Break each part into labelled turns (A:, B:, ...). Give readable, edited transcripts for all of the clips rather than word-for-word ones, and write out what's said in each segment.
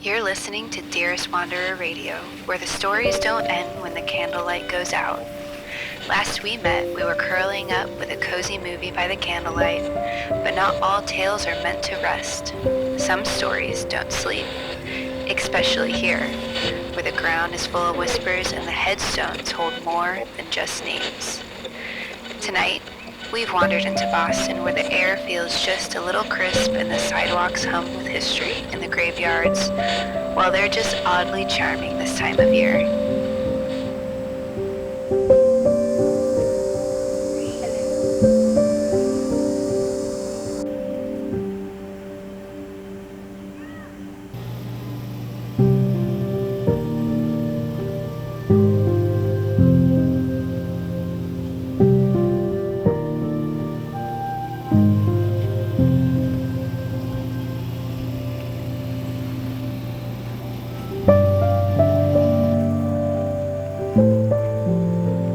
A: You're listening to Dearest Wanderer Radio, where the stories don't end when the candlelight goes out. Last we met, we were curling up with a cozy movie by the candlelight, but not all tales are meant to rest. Some stories don't sleep, especially here, where the ground is full of whispers and the headstones hold more than just names. Tonight, we've wandered into Boston, where the air feels just a little crisp and the sidewalks hum with history in the graveyards, while they're just oddly charming this time of year.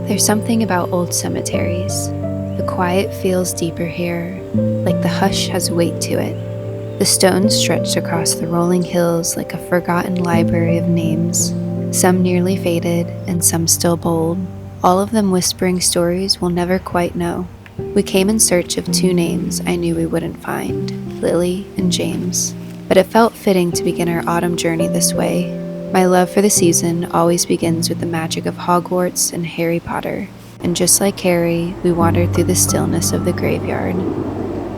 A: There's something about old cemeteries. The quiet feels deeper here, like the hush has weight to it. The stones stretched across the rolling hills like a forgotten library of names, some nearly faded and some still bold, all of them whispering stories we'll never quite know. We came in search of two names I knew we wouldn't find, Lily and James. But it felt fitting to begin our autumn journey this way. My love for the season always begins with the magic of Hogwarts and Harry Potter, and just like Harry, we wandered through the stillness of the graveyard,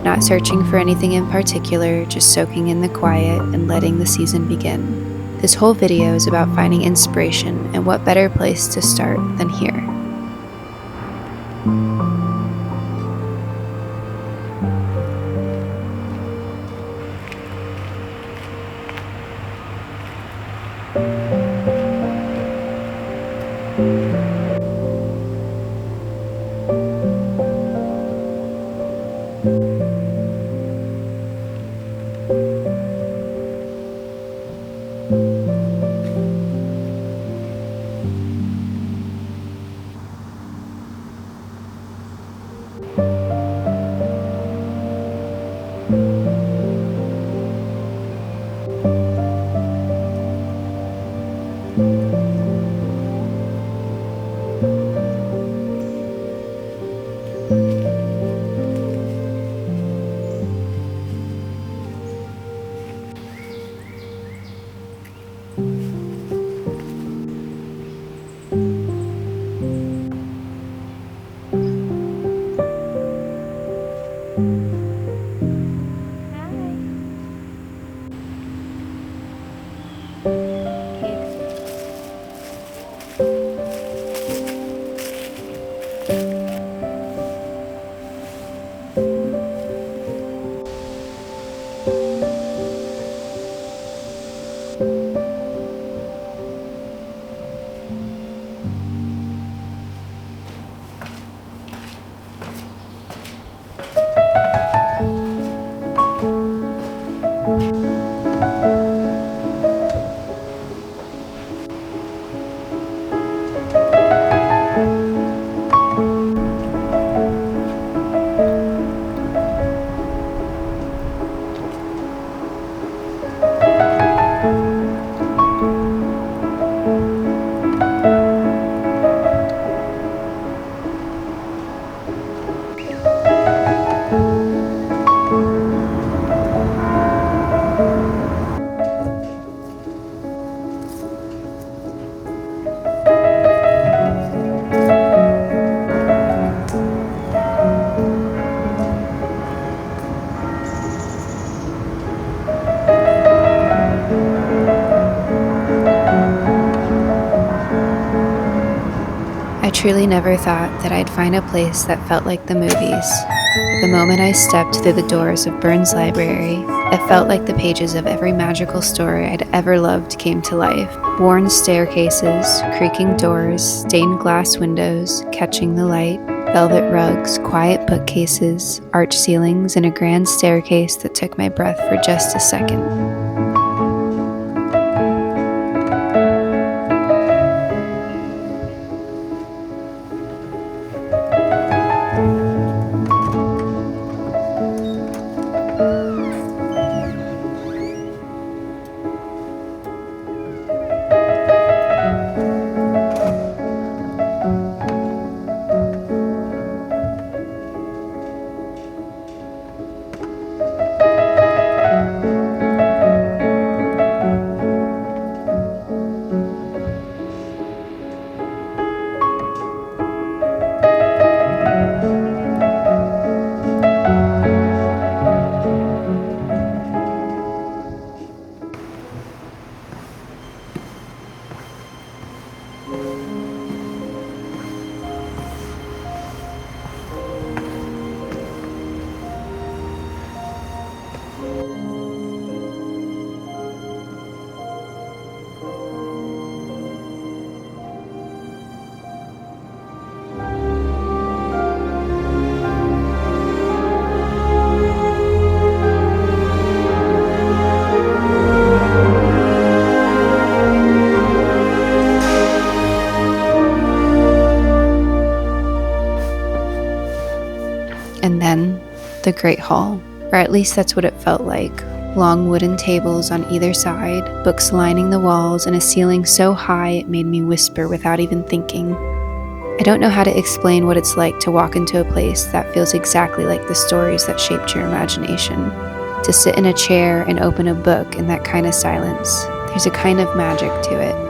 A: not searching for anything in particular, just soaking in the quiet and letting the season begin. This whole video is about finding inspiration, and what better place to start than here. I truly never thought that I'd find a place that felt like the movies. The moment I stepped through the doors of Burns Library, it felt like the pages of every magical story I'd ever loved came to life. Worn staircases, creaking doors, stained glass windows, catching the light, velvet rugs, quiet bookcases, arch ceilings, and a grand staircase that took my breath for just a second. And then, the Great Hall, or at least that's what it felt like. Long wooden tables on either side, books lining the walls, and a ceiling so high it made me whisper without even thinking. I don't know how to explain what it's like to walk into a place that feels exactly like the stories that shaped your imagination. To sit in a chair and open a book in that kind of silence, there's a kind of magic to it.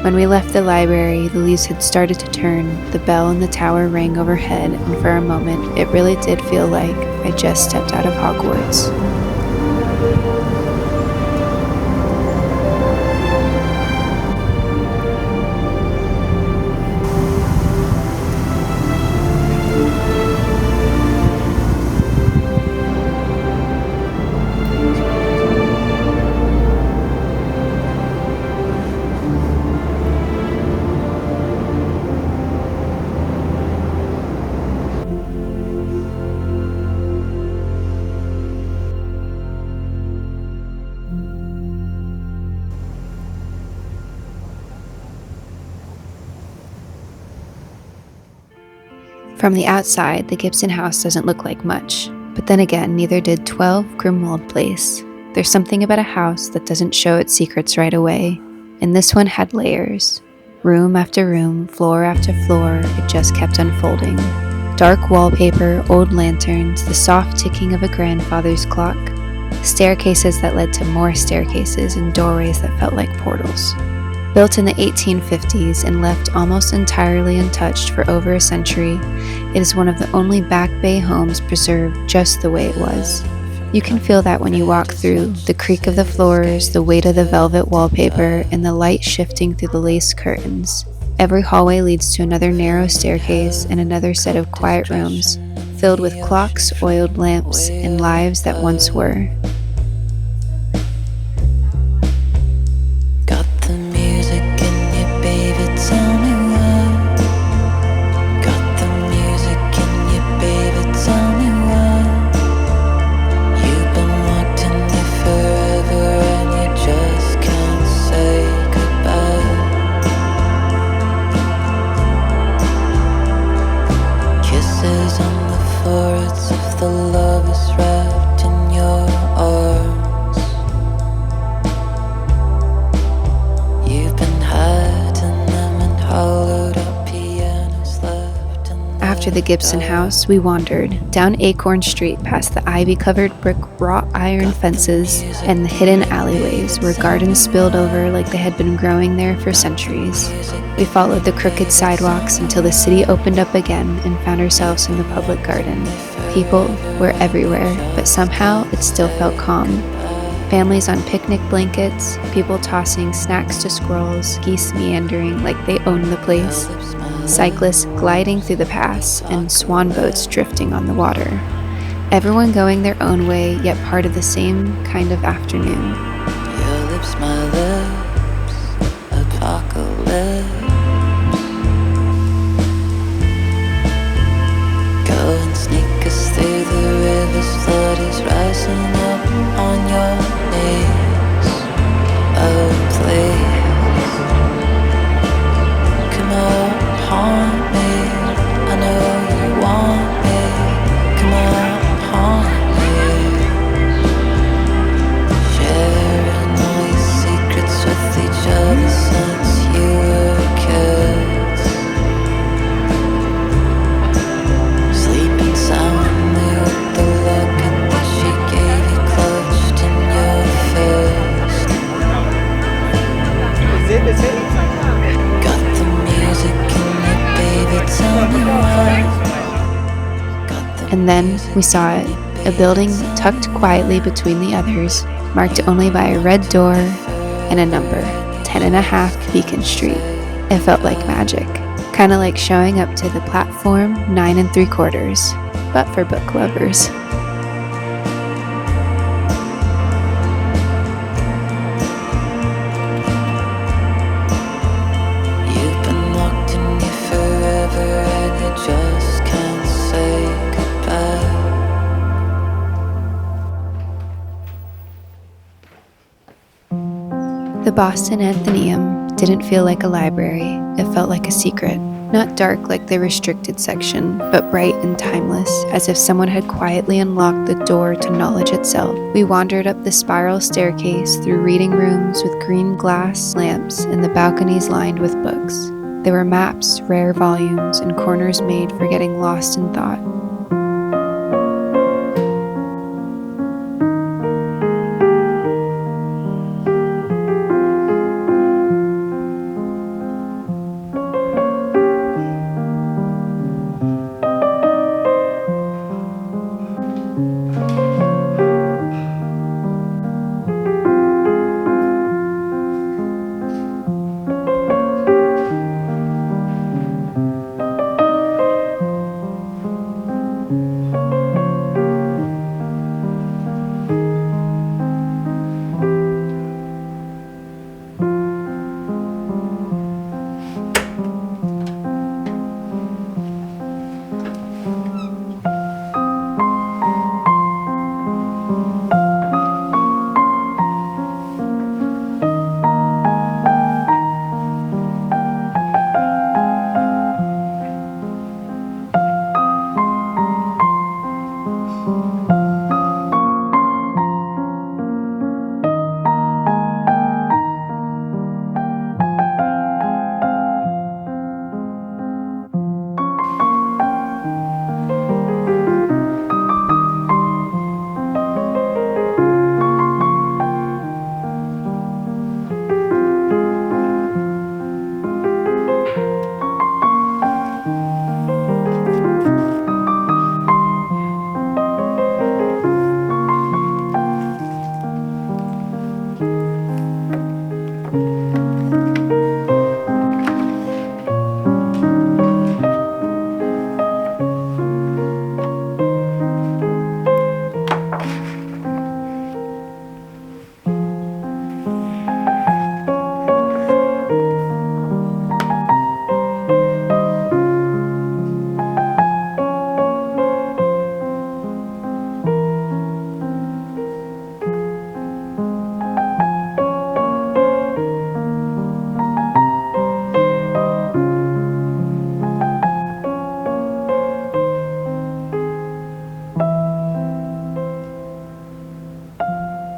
A: When we left the library, the leaves had started to turn, the bell in the tower rang overhead, and for a moment, it really did feel like I just stepped out of Hogwarts. From the outside, the Gibson house doesn't look like much, but then again, neither did 12 Grimmauld Place. There's something about a house that doesn't show its secrets right away, and this one had layers. Room after room, floor after floor, it just kept unfolding. Dark wallpaper, old lanterns, the soft ticking of a grandfather's clock, staircases that led to more staircases, and doorways that felt like portals. Built in the 1850s and left almost entirely untouched for over a century, it is one of the only Back Bay homes preserved just the way it was. You can feel that when you walk through, the creak of the floors, the weight of the velvet wallpaper, and the light shifting through the lace curtains. Every hallway leads to another narrow staircase and another set of quiet rooms, filled with clocks, oiled lamps, and lives that once were.
B: Got the music in you, baby, tell me why. Got the music in you, baby, tell me why. You've been locked in here forever and you just can't say goodbye. Kisses on the foreheads of the lovers wrapped in your arms. You've been hiding them in hollowed out pianos left in the
A: After the Gibson House, we wandered down Acorn Street past the ivy-covered brick wrought iron fences and the hidden alleyways where gardens spilled over like they had been growing there for centuries. We followed the crooked sidewalks until the city opened up again and found ourselves in the public garden. People were everywhere, but somehow it still felt calm. Families on picnic blankets, people tossing snacks to squirrels, geese meandering like they owned the place, cyclists gliding through the paths, and swan boats drifting on the water. Everyone going their own way, yet part of the same kind of afternoon.
B: Your lips, my lips, apocalypse. Go and sneak us through the river's flood is rising up on your knees. Oh, please, come on, haunt me. I know you want me. Come on, haunt me. Sharing all your secrets with each other since you were kids. Sleeping soundly with the locket that she gave you clutched in your fist. Got the music in you, baby, tell me why.
A: And then we saw it, a building tucked quietly between the others, marked only by a red door and a number, 10.5 Beacon Street. It felt like magic, kind of like showing up to the platform 9 3/4, but for book lovers.
B: You've been locked in here forever and you just can't say goodbye.
A: The Boston Athenaeum didn't feel like a library, it felt like a secret. Not dark like the restricted section, but bright and timeless, as if someone had quietly unlocked the door to knowledge itself. We wandered up the spiral staircase through reading rooms with green glass lamps and the balconies lined with books. There were maps, rare volumes, and corners made for getting lost in thought.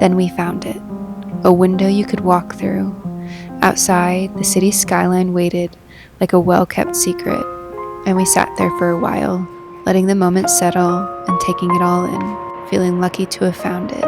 A: Then we found it, a window you could walk through. Outside, the city skyline waited like a well-kept secret, and we sat there for a while, letting the moment settle and taking it all in, feeling lucky to have found it.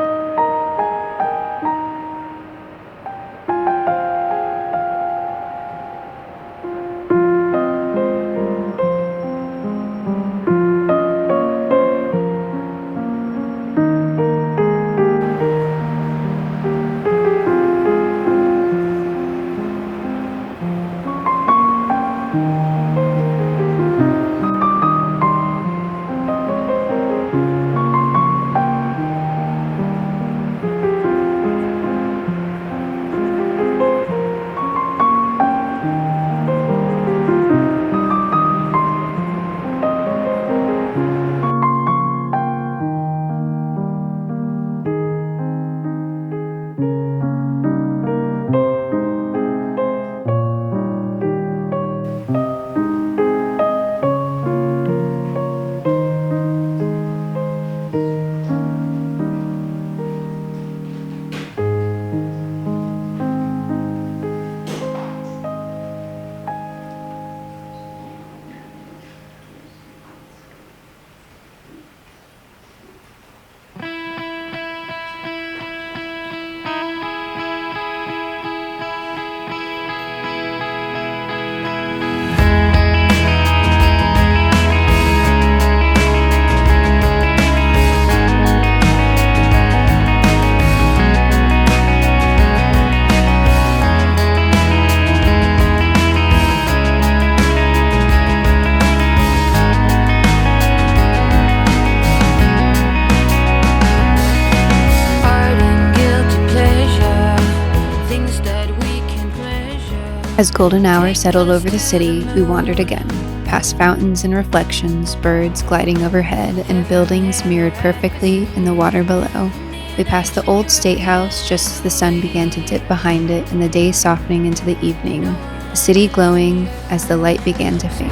A: As golden hour settled over the city, we wandered again, past fountains and reflections, birds gliding overhead, and buildings mirrored perfectly in the water below. We passed the old State House just as the sun began to dip behind it and the day softening into the evening, the city glowing as the light began to fade.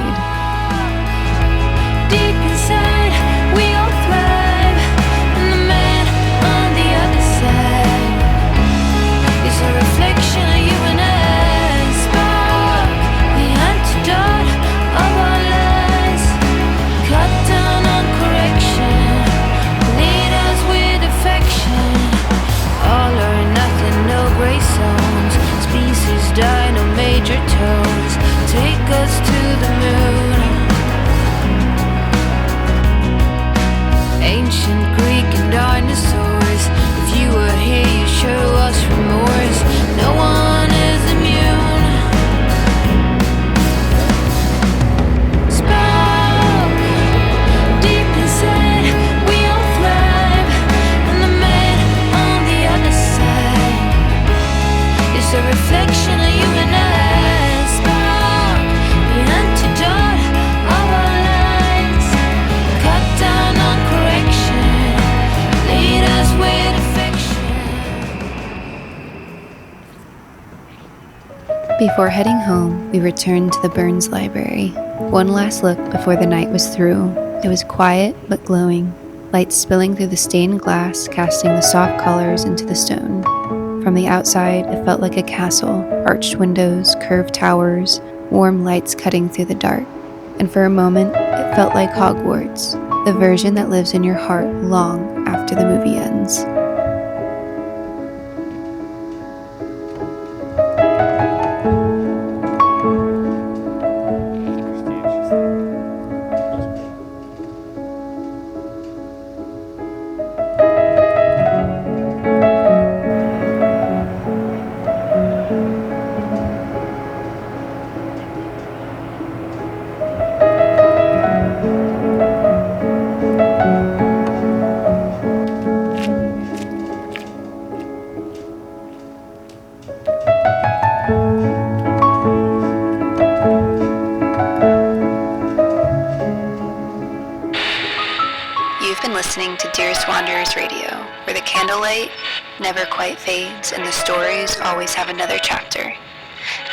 B: Deep inside, we all thrive, and the man on the other side is a reflection of you and I. Spark, the antidote of our lives. Cut down on correction, lead us with affection. All or nothing, no gray zones. Species die, no major tones. Take us to the moon. Ancient Greek and dinosaurs. If you were here, you show us remorse. No one is immune. Spark, deep inside, we all thrive, and the man on the other side is a reflection of you and I. Spark, the antidote of our lives. Cut down on correction, lead us with affection.
A: Before heading home, we returned to the Burns Library. One last look before the night was through. It was quiet but glowing, lights spilling through the stained glass, casting the soft colors into the stone. From the outside, it felt like a castle, arched windows, curved towers, warm lights cutting through the dark. And for a moment, it felt like Hogwarts, the version that lives in your heart long after the movie ends. You've been listening to Dearest Wanderers Radio, where the candlelight never quite fades and the stories always have another chapter.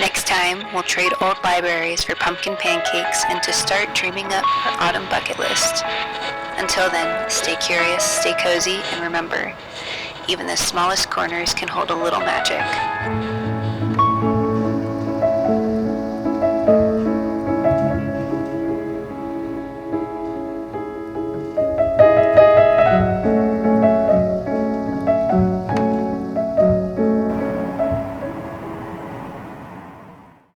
A: Next time, we'll trade old libraries for pumpkin pancakes and to start dreaming up our autumn bucket list. Until then, stay curious, stay cozy, and remember, Even the smallest corners can hold a little magic.